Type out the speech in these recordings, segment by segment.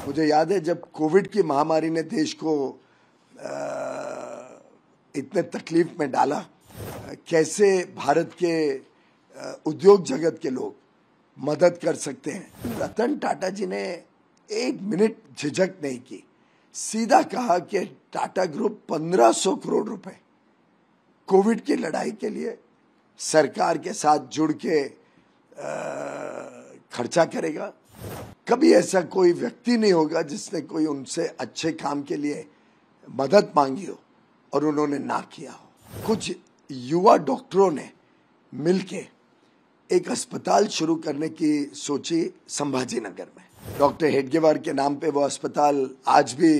मुझे याद है जब कोविड की महामारी ने देश को इतने तकलीफ में डाला, कैसे भारत के उद्योग जगत के लोग मदद कर सकते हैं। रतन टाटा जी ने एक मिनट झिझक नहीं की, सीधा कहा कि टाटा ग्रुप 1500 करोड़ रुपए कोविड की लड़ाई के लिए सरकार के साथ जुड़ के खर्चा करेगा। कभी ऐसा कोई व्यक्ति नहीं होगा जिसने कोई उनसे अच्छे काम के लिए मदद मांगी हो और उन्होंने ना किया हो। कुछ युवा डॉक्टरों ने मिलके एक अस्पताल शुरू करने की सोची संभाजी नगर में। डॉक्टर हेडगेवार के नाम पे वो अस्पताल आज भी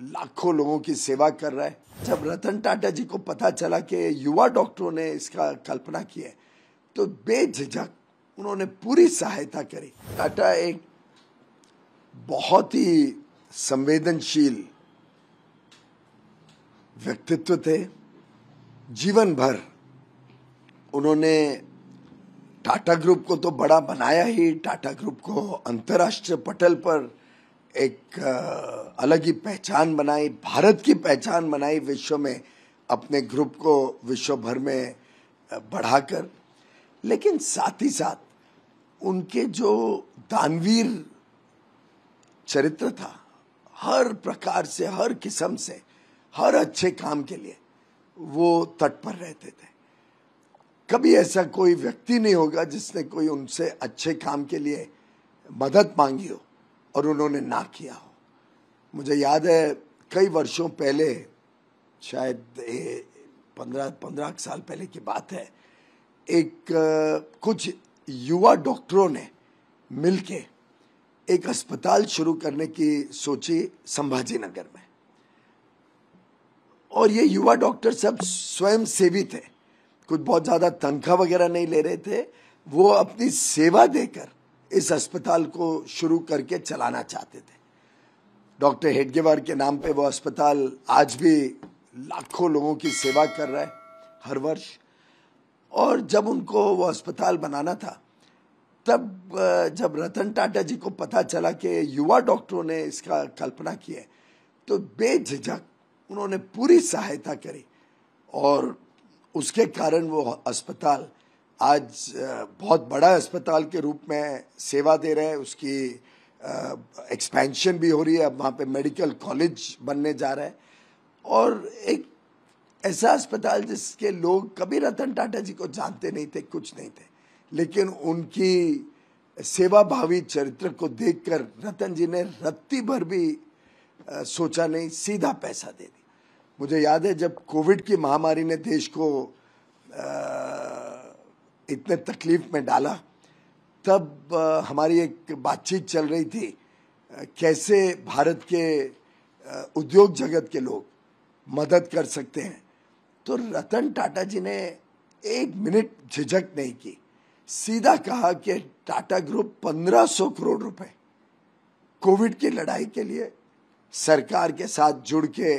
लाखों लोगों की सेवा कर रहा है। जब रतन टाटा जी को पता चला कि युवा डॉक्टरों ने इसका कल्पना की है तो बेझिझक उन्होंने पूरी सहायता करी। टाटा एक बहुत ही संवेदनशील व्यक्तित्व थे। जीवन भर उन्होंने टाटा ग्रुप को तो बड़ा बनाया ही, टाटा ग्रुप को अंतर्राष्ट्रीय पटल पर एक अलग ही पहचान बनाई, भारत की पहचान बनाई विश्व में, अपने ग्रुप को विश्व भर में बढ़ाकर। लेकिन साथ ही साथ उनके जो दानवीर चरित्र था, हर प्रकार से, हर किस्म से, हर अच्छे काम के लिए वो तत्पर रहते थे। कभी ऐसा कोई व्यक्ति नहीं होगा जिसने कोई उनसे अच्छे काम के लिए मदद मांगी हो और उन्होंने ना किया हो। मुझे याद है कई वर्षों पहले, शायद 15 साल पहले की बात है, कुछ युवा डॉक्टरों ने मिलके एक अस्पताल शुरू करने की सोची संभाजी नगर में। और ये युवा डॉक्टर सब स्वयं सेवी थे, कुछ बहुत ज्यादा तनख्वाह वगैरह नहीं ले रहे थे। वो अपनी सेवा देकर इस अस्पताल को शुरू करके चलाना चाहते थे। डॉक्टर हेडगेवार के नाम पे वो अस्पताल आज भी लाखों लोगों की सेवा कर रहा है हर वर्ष। और जब उनको वो अस्पताल बनाना था, तब जब रतन टाटा जी को पता चला कि युवा डॉक्टरों ने इसका कल्पना की है तो बेझिझक उन्होंने पूरी सहायता करी और उसके कारण वो अस्पताल आज बहुत बड़ा अस्पताल के रूप में सेवा दे रहा है। उसकी एक्सपेंशन भी हो रही है, अब वहाँ पे मेडिकल कॉलेज बनने जा रहा है। और एक ऐसा अस्पताल जिसके लोग कभी रतन टाटा जी को जानते नहीं थे, कुछ नहीं थे, लेकिन उनकी सेवा भावी चरित्र को देखकर रतन जी ने रत्ती भर भी सोचा नहीं, सीधा पैसा दे दिया। मुझे याद है जब कोविड की महामारी ने देश को इतने तकलीफ में डाला, तब हमारी एक बातचीत चल रही थी, कैसे भारत के उद्योग जगत के लोग मदद कर सकते हैं। तो रतन टाटा जी ने एक मिनट झिझक नहीं की, सीधा कहा कि टाटा ग्रुप 1500 करोड़ रुपए कोविड की लड़ाई के लिए सरकार के साथ जुड़ के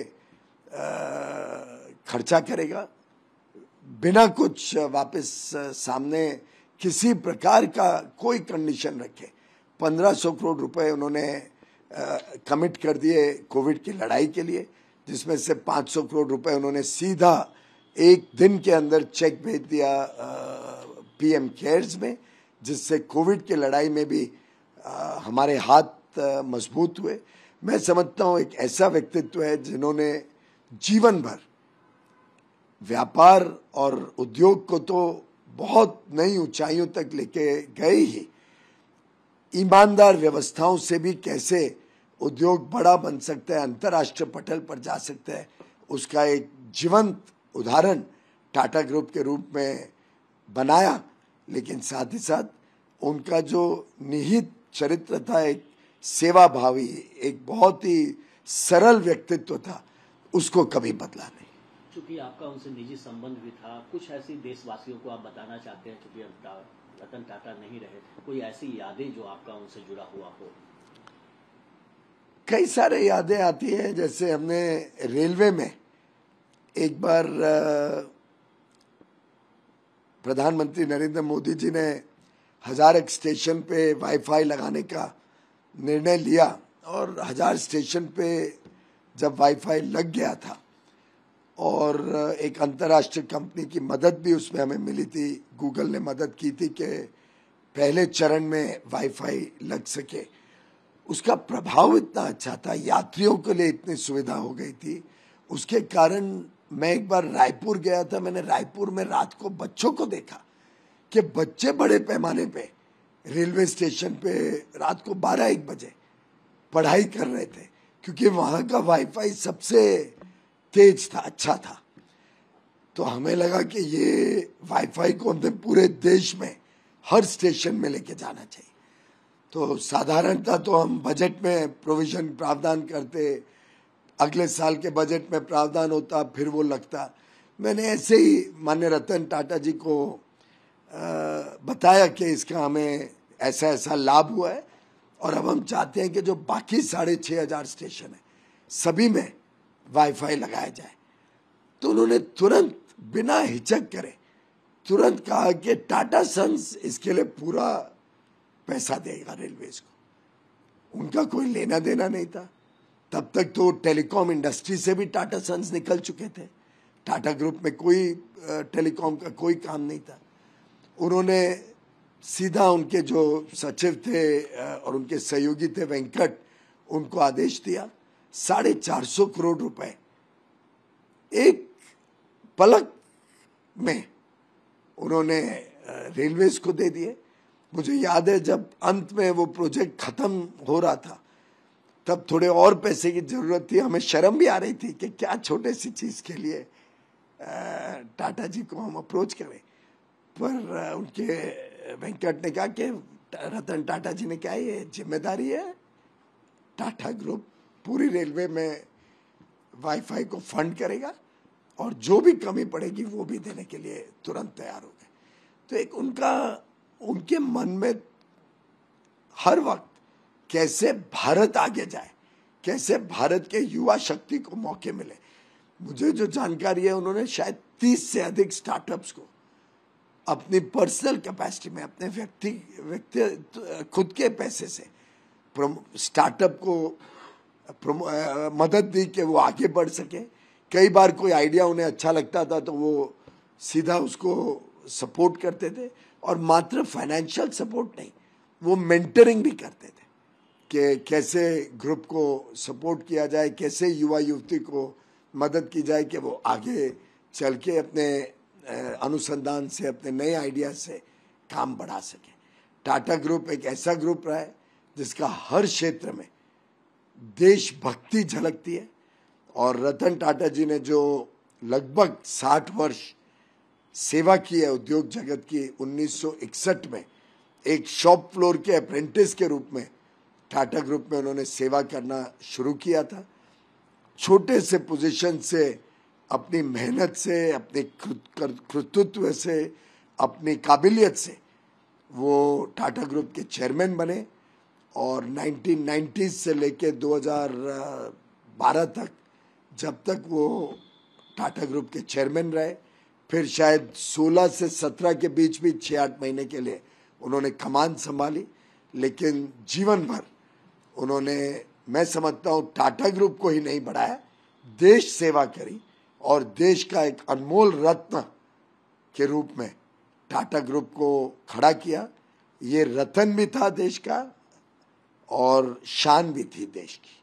खर्चा करेगा, बिना कुछ वापस सामने किसी प्रकार का कोई कंडीशन रखे। 1500 करोड़ रुपए उन्होंने कमिट कर दिए कोविड की लड़ाई के लिए, जिसमें से 500 करोड़ रुपए उन्होंने सीधा एक दिन के अंदर चेक भेज दिया पीएम केयर्स में, जिससे कोविड की लड़ाई में भी हमारे हाथ मजबूत हुए। मैं समझता हूँ एक ऐसा व्यक्तित्व है जिन्होंने जीवन भर व्यापार और उद्योग को तो बहुत नई ऊंचाइयों तक लेके गए ही, ईमानदार व्यवस्थाओं से भी कैसे उद्योग बड़ा बन सकता है, अंतर्राष्ट्रीय पटल पर जा सकता है, उसका एक जीवंत उदाहरण टाटा ग्रुप के रूप में बनाया। लेकिन साथ ही साथ उनका जो निहित चरित्र था, एक सेवा भावी, एक बहुत ही सरल व्यक्तित्व था, उसको कभी बदला नहीं। चूंकि आपका उनसे निजी संबंध भी था, कुछ ऐसी देशवासियों को आप बताना चाहते हैं, चूंकि रतन टाटा नहीं रहे, कोई ऐसी यादें जो आपका उनसे जुड़ा हुआ हो? कई सारे यादें आती हैं। जैसे हमने रेलवे में एक बार प्रधानमंत्री नरेंद्र मोदी जी ने हजारक स्टेशन पे वाईफाई लगाने का निर्णय लिया और 1000 स्टेशन पे जब वाईफाई लग गया था और एक अंतर्राष्ट्रीय कंपनी की मदद भी उसमें हमें मिली थी, गूगल ने मदद की थी कि पहले चरण में वाईफाई लग सके। उसका प्रभाव इतना अच्छा था, यात्रियों के लिए इतनी सुविधा हो गई थी। उसके कारण मैं एक बार रायपुर गया था, मैंने रायपुर में रात को बच्चों को देखा कि बच्चे बड़े पैमाने पे रेलवे स्टेशन पे रात को 12-1 बजे पढ़ाई कर रहे थे, क्योंकि वहां का वाईफाई सबसे तेज था, अच्छा था। तो हमें लगा कि ये वाईफाई को हमने पूरे देश में हर स्टेशन में लेके जाना चाहिए। तो साधारणतः तो हम बजट में प्रोविजन प्रावधान करते, अगले साल के बजट में प्रावधान होता, फिर वो लगता। मैंने ऐसे ही माननीय रतन टाटा जी को बताया कि इसका हमें ऐसा ऐसा लाभ हुआ है और अब हम चाहते हैं कि जो बाकी 6500 स्टेशन है सभी में वाईफाई लगाया जाए। तो उन्होंने तुरंत बिना हिचक करे तुरंत कहा कि टाटा सन्स इसके लिए पूरा पैसा देगा रेलवेज को। उनका कोई लेना देना नहीं था। तब तक तो टेलीकॉम इंडस्ट्री से भी टाटा सन्स निकल चुके थे, टाटा ग्रुप में कोई टेलीकॉम का कोई काम नहीं था। उन्होंने सीधा उनके जो सचिव थे और उनके सहयोगी थे वेंकट, उनको आदेश दिया 450 करोड़ रुपए एक पलक में उन्होंने रेलवेज को दे दिए। मुझे याद है जब अंत में वो प्रोजेक्ट खत्म हो रहा था तब थोड़े और पैसे की जरूरत थी। हमें शर्म भी आ रही थी कि क्या छोटे सी चीज के लिए टाटा जी को हम अप्रोच करें, पर उनके वेंकट ने कहा कि रतन टाटा जी ने कहा ये जिम्मेदारी है, टाटा ग्रुप पूरी रेलवे में वाईफाई को फंड करेगा और जो भी कमी पड़ेगी वो भी देने के लिए तुरंत तैयार हो गए। तो एक उनके मन में हर वक्त कैसे भारत आगे जाए, कैसे भारत के युवा शक्ति को मौके मिले। मुझे जो जानकारी है उन्होंने शायद 30 से अधिक स्टार्टअप्स को अपनी पर्सनल कैपेसिटी में, अपने व्यक्ति खुद के पैसे से स्टार्टअप को मदद दी कि वो आगे बढ़ सके। कई बार कोई आइडिया उन्हें अच्छा लगता था तो वो सीधा उसको सपोर्ट करते थे, और मात्र फाइनेंशियल सपोर्ट नहीं, वो मेंटरिंग भी करते थे कि कैसे ग्रुप को सपोर्ट किया जाए, कैसे युवा युवती को मदद की जाए कि वो आगे चल के अपने अनुसंधान से, अपने नए आइडिया से काम बढ़ा सके। टाटा ग्रुप एक ऐसा ग्रुप रहा है जिसका हर क्षेत्र में देशभक्ति झलकती है, और रतन टाटा जी ने जो लगभग 60 वर्ष सेवा की है उद्योग जगत की, 1961 में एक शॉप फ्लोर के अप्रेंटिस के रूप में टाटा ग्रुप में उन्होंने सेवा करना शुरू किया था। छोटे से पोजीशन से, अपनी मेहनत से, अपने कृतित्व से, अपनी काबिलियत से वो टाटा ग्रुप के चेयरमैन बने, और 1990 से लेके 2012 तक, जब तक वो टाटा ग्रुप के चेयरमैन रहे, फिर शायद 16 से 17 के बीच भी 6-8 महीने के लिए उन्होंने कमान संभाली, लेकिन जीवन भर उन्होंने, मैं समझता हूँ, टाटा ग्रुप को ही नहीं बढ़ाया, देश सेवा करी, और देश का एक अनमोल रत्न के रूप में टाटा ग्रुप को खड़ा किया। ये रतन भी था देश का और शान भी थी देश की।